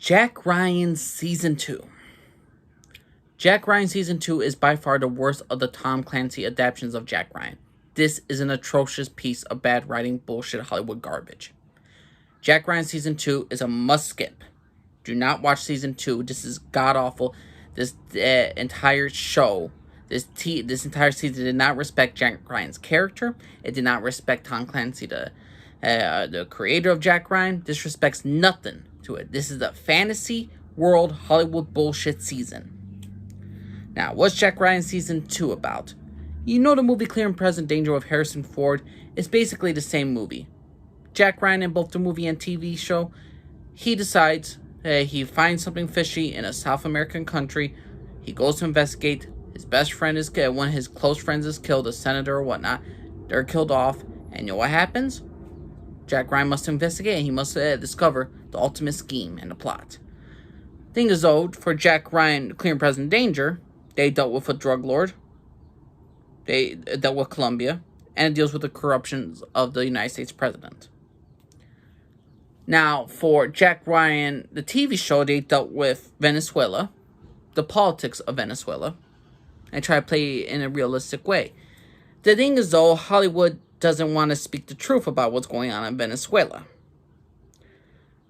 Jack Ryan Season 2. Jack Ryan Season 2 is by far the worst of the Tom Clancy adaptations of Jack Ryan. This is an atrocious piece of bad writing bullshit Hollywood garbage. Jack Ryan Season 2 is a must skip. Do not watch Season 2. This is god-awful. This entire show, this entire season did not respect Jack Ryan's character. It did not respect Tom Clancy, the creator of Jack Ryan. This respects nothing to it. This is a fantasy world Hollywood bullshit season. Now, what's Jack Ryan Season 2 about? You know the movie Clear and Present Danger with Harrison Ford is basically the same movie. Jack Ryan, in both the movie and TV show, he decides he finds something fishy in a South American country. He goes to investigate. His best friend is killed. One of his close friends is killed, a senator or whatnot. They're killed off. And you know what happens? Jack Ryan must investigate, and he must discover the ultimate scheme and the plot. Thing is, though, for Jack Ryan, Clear and Present Danger, they dealt with a drug lord. They dealt with Colombia. And it deals with the corruptions of the United States president. Now, for Jack Ryan, the TV show, they dealt with Venezuela, the politics of Venezuela, and try to play it in a realistic way. The thing is, though, Hollywood doesn't want to speak the truth about what's going on in Venezuela.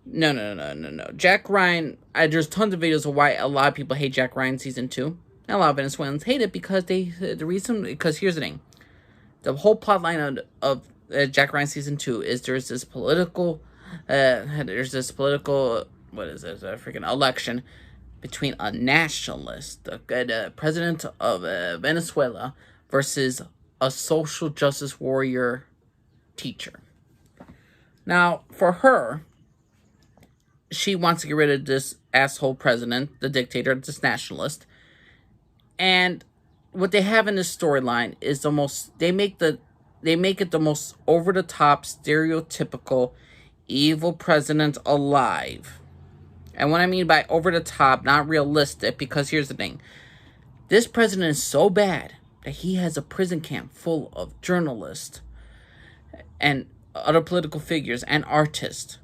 No. Jack Ryan, there's tons of videos of why a lot of people hate Jack Ryan Season 2. And a lot of Venezuelans hate it because because here's the thing. The whole plot line of Jack Ryan Season 2 is there's this political election between a nationalist, the president of Venezuela, versus a social justice warrior teacher. Now, for her, she wants to get rid of this asshole president, the dictator, this nationalist. And what they have in this storyline is they make it the most over-the-top, stereotypical, evil president alive. And what I mean by over-the-top, not realistic, because here's the thing. This president is so bad that he has a prison camp full of journalists and other political figures and artists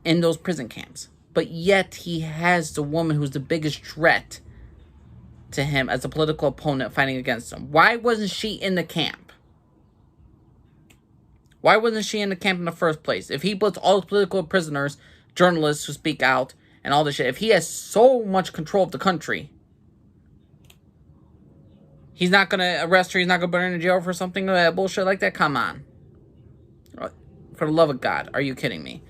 in those prison camps. But yet he has the woman who's the biggest threat to him as a political opponent fighting against him. Why wasn't she in the camp? Why wasn't she in the camp in the first place? If he puts all the political prisoners, journalists who speak out, and all this shit, if he has so much control of the country, he's not going to arrest her, he's not going to put her in jail for something bullshit like that? Come on. For the love of God, are you kidding me?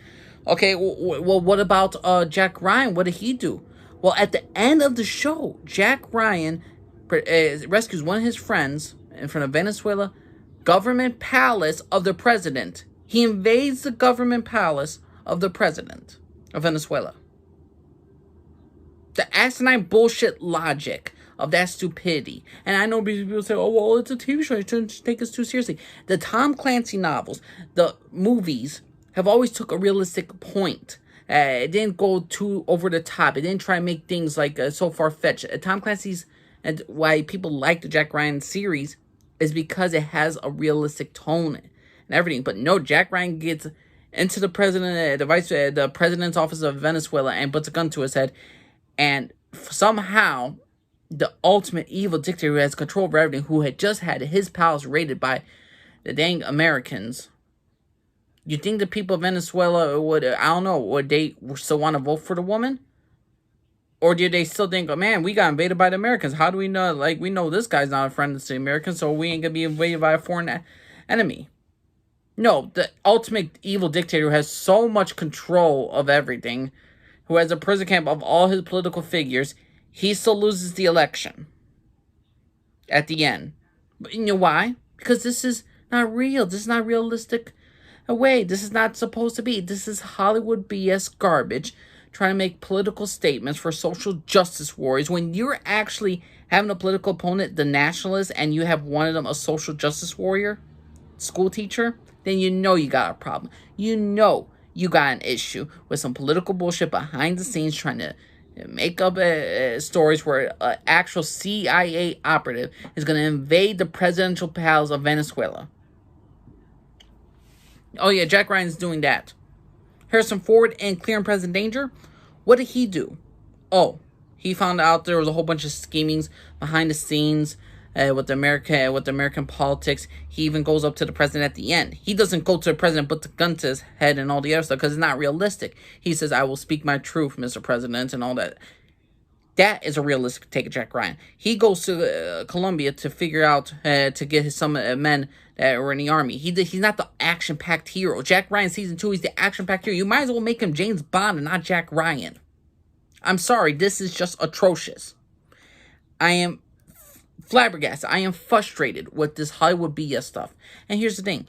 Okay, well, what about Jack Ryan? What did he do? Well, at the end of the show, Jack Ryan rescues one of his friends in front of Venezuela government palace of the president. He invades the government palace of the president of Venezuela. The asinine bullshit logic of that stupidity. And I know people say, oh, well, it's a TV show. You shouldn't take us too seriously. The Tom Clancy novels, the movies, have always took a realistic point. It didn't go too over the top. It didn't try to make things like so far-fetched. Tom Clancy's, and why people like the Jack Ryan series is because it has a realistic tone and everything. But no, Jack Ryan gets into the the president's office of Venezuela and puts a gun to his head, and somehow the ultimate evil dictator who has control over everything, who had just had his palace raided by the dang Americans. You think the people of Venezuela would, would they still want to vote for the woman? Or did they still think, oh man, we got invaded by the Americans. How do we know, we know this guy's not a friend of the Americans, so we ain't going to be invaded by a foreign enemy. No, the ultimate evil dictator who has so much control of everything, who has a prison camp of all his political figures, he still loses the election at the end. But you know why? Because this is not real. This is not realistic way. This is not supposed to be. This is Hollywood BS garbage trying to make political statements for social justice warriors when you're actually having a political opponent, the nationalist, and you have one of them a social justice warrior, school teacher, then you know you got a problem. You know you got an issue with some political bullshit behind the scenes trying to make up stories where an actual CIA operative is going to invade the presidential palace of Venezuela. Oh yeah, Jack Ryan's doing that. Harrison Ford in Clear and Present Danger, what did he do? Oh, he found out there was a whole bunch of schemings behind the scenes with American politics. He even goes up to the president at the end. He doesn't go to the president, put the gun to his head and all the other stuff because it's not realistic. He says, "I will speak my truth, Mr. President," and all that. That is a realistic take of Jack Ryan. He goes to Colombia to figure out to get some men that were in the army. He's not the action-packed hero. Jack Ryan season 2, he's the action-packed hero. You might as well make him James Bond and not Jack Ryan. I'm sorry, this is just atrocious. I am flabbergasted. I am frustrated with this Hollywood BS stuff. And here's the thing.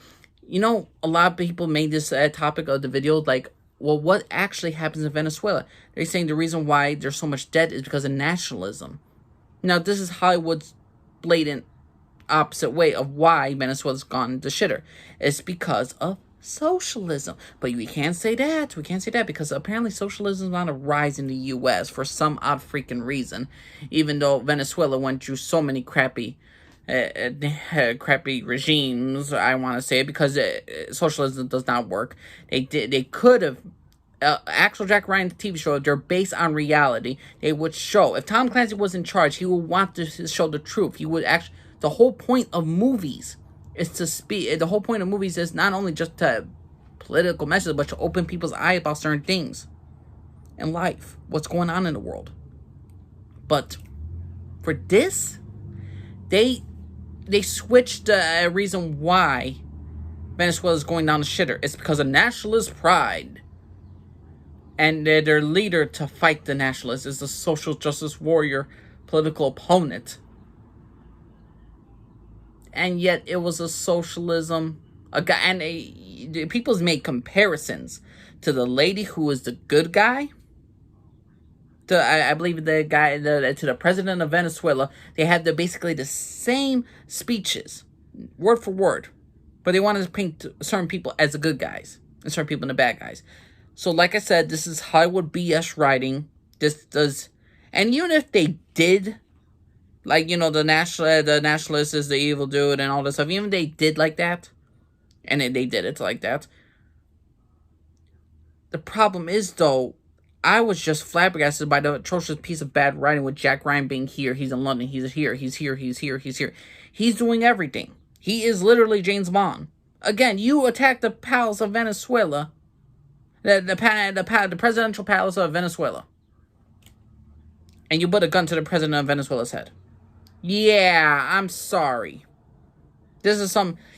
You know, a lot of people made this topic of the video, like, well, what actually happens in Venezuela? They're saying the reason why there's so much debt is because of nationalism. Now, this is Hollywood's blatant opposite way of why Venezuela's gone to shitter. It's because of socialism. But we can't say that. We can't say that because apparently socialism is on a rise in the U.S. for some odd freaking reason. Even though Venezuela went through so many crappy regimes, I want to say, because socialism does not work. They could have actual Jack Ryan TV show. They're based on reality. They would show if Tom Clancy was in charge, he would want to show the truth. He would actually. The whole point of movies is to speak. The whole point of movies is not only just to political messages, but to open people's eyes about certain things in life, what's going on in the world. But for this, they switched the reason why Venezuela is going down the shitter. It's because of nationalist pride. And their leader to fight the nationalists is the social justice warrior political opponent. And yet it was a socialism. People's made comparisons to the lady who was the good guy. I believe the guy, to the president of Venezuela. They had basically the same speeches, word for word. But they wanted to paint certain people as the good guys and certain people in the bad guys. So like I said, this is Hollywood BS writing. And even if they did, like, you know, the nationalist is the evil dude and all this stuff, even if they did like that, and they did it like that, the problem is, though, I was just flabbergasted by the atrocious piece of bad writing with Jack Ryan being here. He's in London. He's here. He's here. He's here. He's here. He's doing everything. He is literally James Bond. Again, you attack the palace of Venezuela, the presidential palace of Venezuela, and you put a gun to the president of Venezuela's head. Yeah, I'm sorry. This is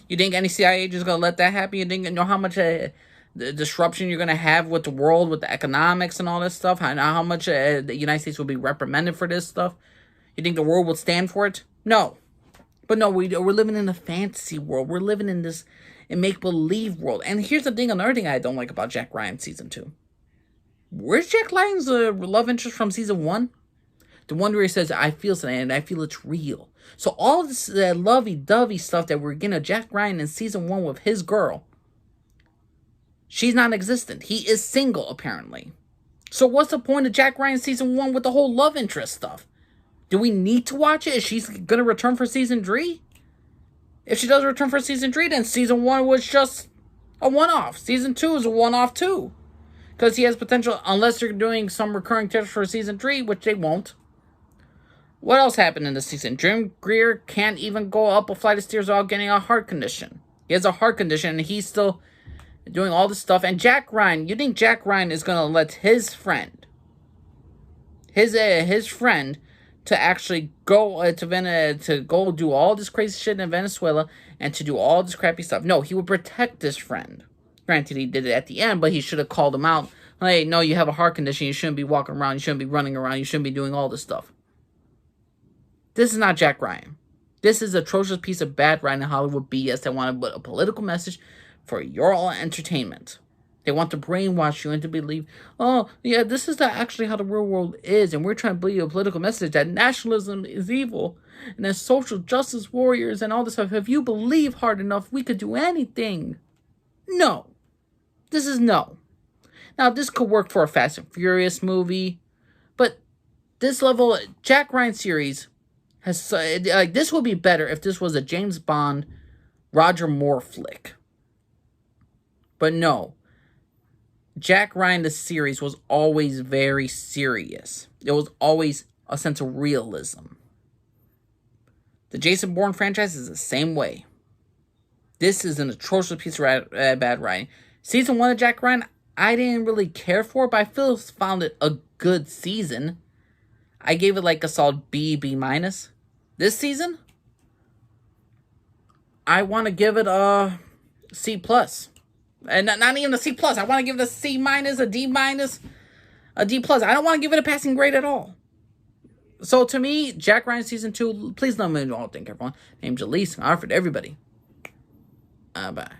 you think any CIA agent is going to let that happen? You think you know how much the disruption you're going to have with the world, with the economics and all this stuff? How much the United States will be reprimanded for this stuff? You think the world will stand for it? No. But no, we're living in a fantasy world. We're living in this make-believe world. And here's another thing I don't like about Jack Ryan Season 2. Where's Jack Ryan's love interest from Season 1? The one where he says, I feel something and I feel it's real. So all this lovey-dovey stuff that we're getting of Jack Ryan in Season 1 with his girl, she's non-existent. He is single, apparently. So what's the point of Jack Ryan Season 1 with the whole love interest stuff? Do we need to watch it? Is she going to return for Season 3? If she does return for Season 3, then Season 1 was just a one-off. Season 2 is a one-off too. Because he has potential, unless they're doing some recurring characters for Season 3, which they won't. What else happened in this season? Jim Greer can't even go up a flight of stairs without getting a heart condition. He has a heart condition, and he's still doing all this stuff. And Jack Ryan, you think Jack Ryan is going to let his friend, his friend, to actually go to go do all this crazy shit in Venezuela and to do all this crappy stuff? No, he would protect his friend. Granted, he did it at the end, but he should have called him out. Hey, no, you have a heart condition. You shouldn't be walking around. You shouldn't be running around. You shouldn't be doing all this stuff. This is not Jack Ryan. This is an atrocious piece of bad writing Hollywood BS that want to put a political message for your all entertainment. They want to brainwash you into believe, oh, yeah, this is actually how the real world is, and we're trying to believe a political message that nationalism is evil, and that social justice warriors and all this stuff. If you believe hard enough, we could do anything. No. This is no. Now, this could work for a Fast and Furious movie, but this level, Jack Ryan series, has this would be better if this was a James Bond, Roger Moore flick. But no. Jack Ryan, the series, was always very serious. There was always a sense of realism. The Jason Bourne franchise is the same way. This is an atrocious piece of bad writing. Season 1 of Jack Ryan, I didn't really care for, but I still found it a good season. I gave it like a solid B, B minus. This season, I want to give it a C plus. And not even a C plus. I want to give it a C minus, a D minus, a D plus. I don't want to give it a passing grade at all. So to me, Jack Ryan Season 2, please let me know what you all think, everyone. Named Jaleese, Alfred, everybody. Bye.